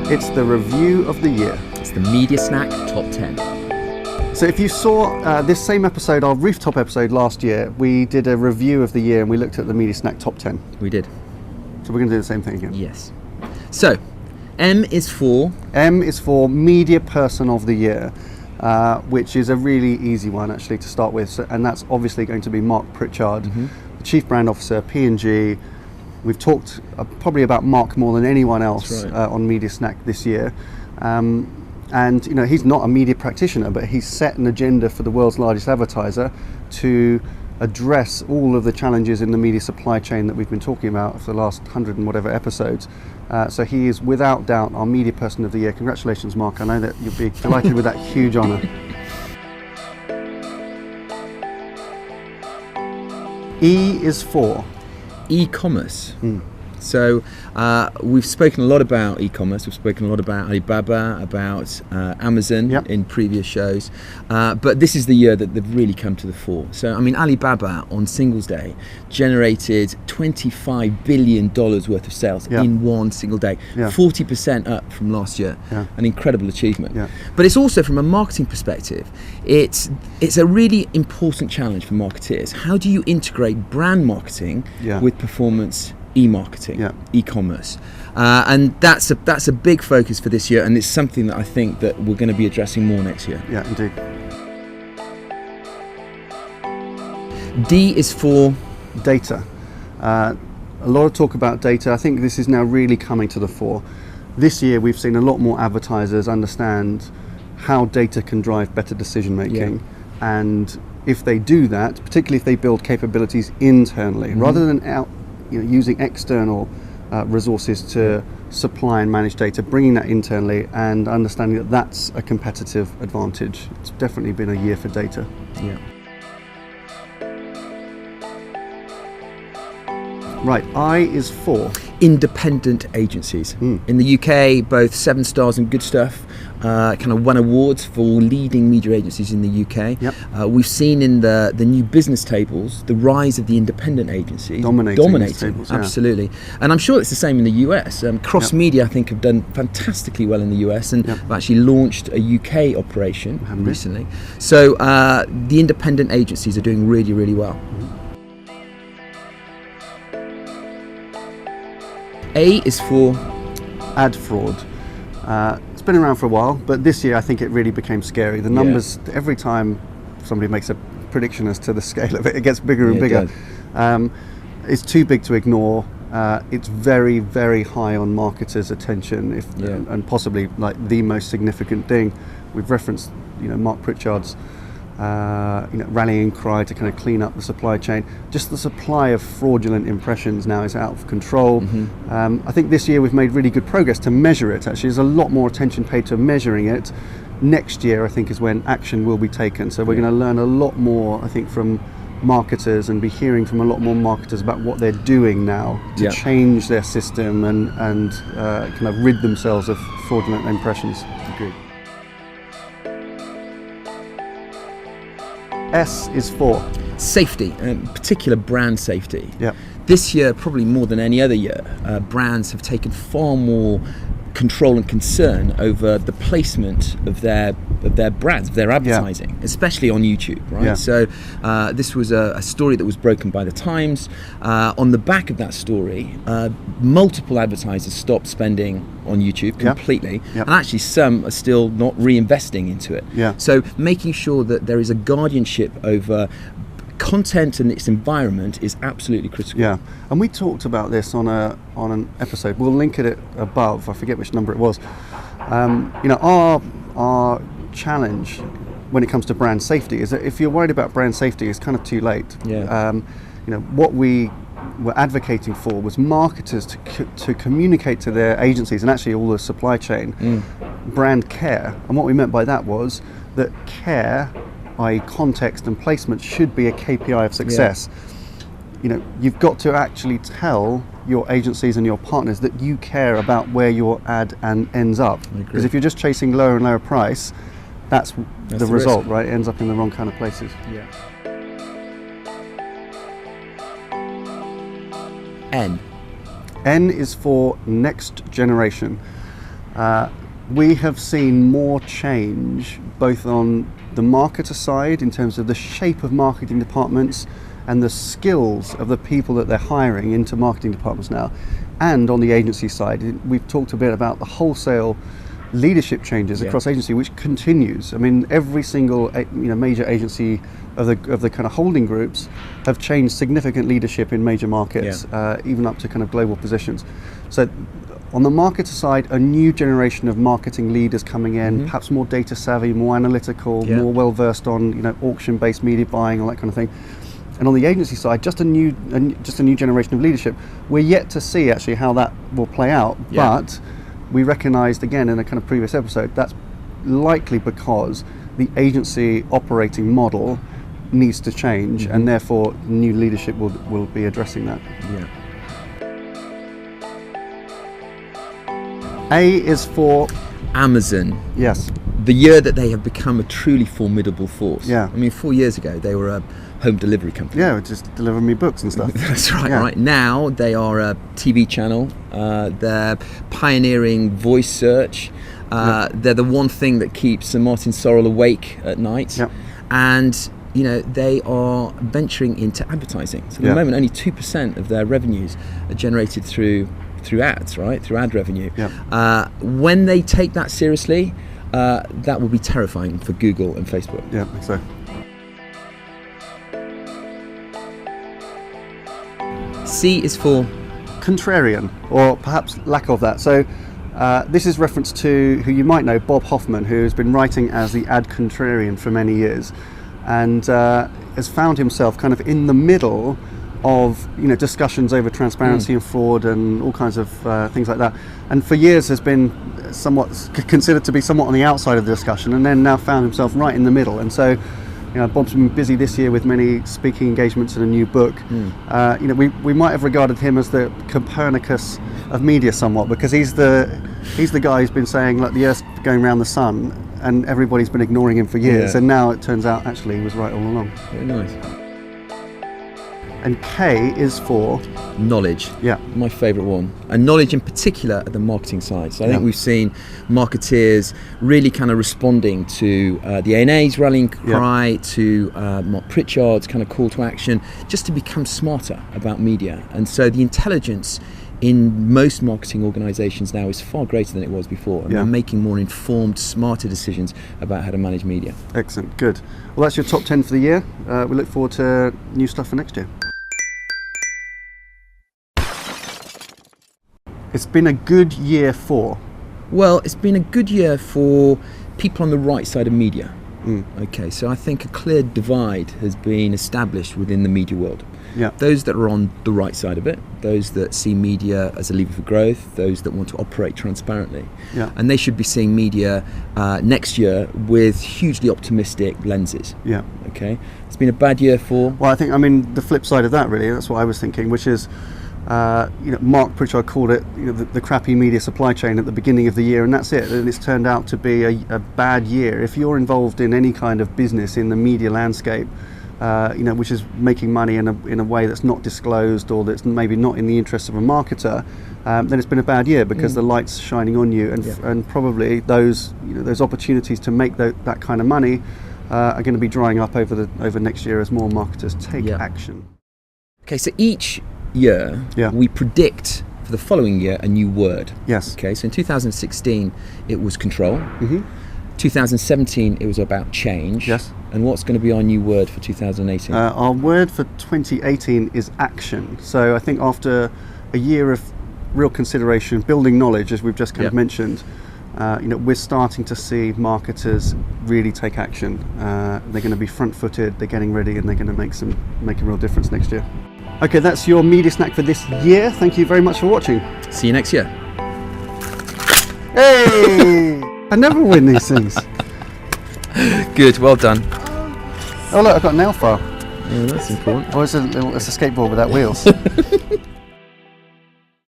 It's the review of the year. It's the Media Snack Top 10. So if you saw this same episode, our rooftop episode last year, we did a review of the year and we looked at the Media Snack Top 10. We did. So we're going to do the same thing again. Yes. So, M is for Media Person of the Year, which is a really easy one actually to start with. And that's obviously going to be Marc Pritchard, the Chief Brand Officer, P&G. We've talked probably about Marc more than anyone else on Media Snack this year. And you know, he's not a media practitioner, but he's set an agenda for the world's largest advertiser to address all of the challenges in the media supply chain that we've been talking about for the last 100 and whatever episodes. So he is without doubt our Media Person of the Year. Congratulations, Marc. I know that you'll be delighted with that huge honour. E is for ECommerce. So we've spoken a lot about e-commerce, we've spoken a lot about Alibaba, about Amazon in previous shows, but this is the year that they've really come to the fore. So I mean, Alibaba on Singles Day generated $25 billion worth of sales in one single day, 40% up from last year, an incredible achievement. But it's also, from a marketing perspective, it's a really important challenge for marketeers. How do you integrate brand marketing with performance e-marketing, e-commerce, and that's a big focus for this year, and it's something that I think that we're going to be addressing more next year. Yeah, indeed. D is for data. A lot of talk about data. I think this is now really coming to the fore. This year we've seen a lot more advertisers understand how data can drive better decision making, and if they do that, particularly if they build capabilities internally rather than using external resources to supply and manage data, bringing that internally and understanding that that's a competitive advantage. It's definitely been a year for data. Right, I is for independent agencies. In the UK, both 7 Stars and Good Stuff kind of won awards for leading media agencies in the UK. We've seen in the new business tables the rise of the independent agencies dominating tables, absolutely. And I'm sure it's the same in the US. Cross Media, I think, have done fantastically well in the US and have actually launched a UK operation recently. So the independent agencies are doing really, really well. A is for ad fraud. It's been around for a while, but this year I think it really became scary. The numbers, every time somebody makes a prediction as to the scale of it, it gets bigger and bigger. It's too big to ignore. It's very, very high on marketers' attention, and possibly like the most significant thing. We've referenced, Marc Pritchard's rallying cry to kind of clean up the supply chain. Just the supply of fraudulent impressions now is out of control. I think this year we've made really good progress to measure it. Actually, there's a lot more attention paid to measuring it. Next year, I think, is when action will be taken. So we're going to learn a lot more, I think, from marketers and be hearing from a lot more marketers about what they're doing now to change their system and kind of rid themselves of fraudulent impressions. Agreed. S is for safety, in particular brand safety. This year, probably more than any other year, brands have taken far more control and concern over the placement of their brands, of their advertising, especially on YouTube, right? So this was a story that was broken by the Times. On the back of that story, multiple advertisers stopped spending on YouTube completely, and actually some are still not reinvesting into it. So making sure that there is a guardianship over content and its environment is absolutely critical. And we talked about this on an episode. We'll link it above. I forget which number it was. Our challenge when it comes to brand safety is that if you're worried about brand safety, it's kind of too late. What we were advocating for was marketers to communicate to their agencies and actually all the supply chain brand care. And what we meant by that was that care, i.e. context and placement, should be a KPI of success. You've got to actually tell your agencies and your partners that you care about where your ad ends up. Because if you're just chasing lower and lower price, that's the result, right? It ends up in the wrong kind of places. N. N is for next generation. we have seen more change both on the marketer side in terms of the shape of marketing departments and the skills of the people that they're hiring into marketing departments now, and on the agency side. We've talked a bit about the wholesale leadership changes across agency, which continues. I mean, every single major agency of the kind of holding groups have changed significant leadership in major markets, even up to kind of global positions. So on the marketer side, a new generation of marketing leaders coming in, perhaps more data savvy, more analytical, more well versed on auction-based media buying, all that kind of thing. And on the agency side, just a new generation of leadership. We're yet to see actually how that will play out, but we recognised again in a kind of previous episode that's likely because the agency operating model needs to change, and therefore new leadership will be addressing that. A is for Amazon. Yes. The year that they have become a truly formidable force. Yeah. I mean, 4 years ago they were a home delivery company. Yeah, just delivering me books and stuff. That's right. Right now they are a TV channel. They're pioneering voice search. They're the one thing that keeps Sir Martin Sorrell awake at night. And they are venturing into advertising. So at the moment, only 2% of their revenues are generated through ads, right? Through ad revenue. When they take that seriously, that will be terrifying for Google and Facebook. Yeah, I think so. C is for contrarian, or perhaps lack of that. So this is reference to who you might know, Bob Hoffman, who has been writing as the ad contrarian for many years, and has found himself kind of in the middle of discussions over transparency and fraud and all kinds of things like that, and for years has been somewhat considered to be somewhat on the outside of the discussion, and then now found himself right in the middle. And so Bob's been busy this year with many speaking engagements and a new book. We might have regarded him as the Copernicus of media somewhat, because he's the guy who's been saying like the Earth's going around the sun, and everybody's been ignoring him for years, and now it turns out actually he was right all along. Very nice. And K is for knowledge. Yeah. My favourite one. And knowledge in particular at the marketing side. So I think we've seen marketeers really kind of responding to the ANA's rallying cry, to Marc Pritchard's kind of call to action, just to become smarter about media. And so the intelligence in most marketing organisations now is far greater than it was before, and we're making more informed, smarter decisions about how to manage media. Excellent, good. Well, that's your top 10 for the year. We look forward to new stuff for next year. It's been a good year for? Well, it's been a good year for people on the right side of media. Okay, so I think a clear divide has been established within the media world. Those that are on the right side of it, those that see media as a lever for growth, those that want to operate transparently. And they should be seeing media next year with hugely optimistic lenses. Okay, it's been a bad year for? Well, I mean, the flip side of that really, that's what I was thinking, which is Marc Pritchard called it the crappy media supply chain at the beginning of the year, and that's it. And it's turned out to be a bad year. If you're involved in any kind of business in the media landscape, which is making money in a way that's not disclosed, or that's maybe not in the interest of a marketer, then it's been a bad year, because the light's shining on you, and probably those opportunities to make that kind of money are going to be drying up over next year as more marketers take action. Okay, so each year we predict for the following year a new word. Okay, so in 2016 it was control. 2017 it was about change. And what's going to be our new word for 2018? Our word for 2018 is action. So I think after a year of real consideration, building knowledge, as we've just kind of mentioned, we're starting to see marketers really take action. They're going to be front-footed, they're getting ready, and they're going to make a real difference next year. Okay, that's your media snack for this year. Thank you very much for watching. See you next year. Hey! I never win these things. Good, well done. Oh look, I've got a nail file. Yeah, that's important. Oh, it's a skateboard without wheels.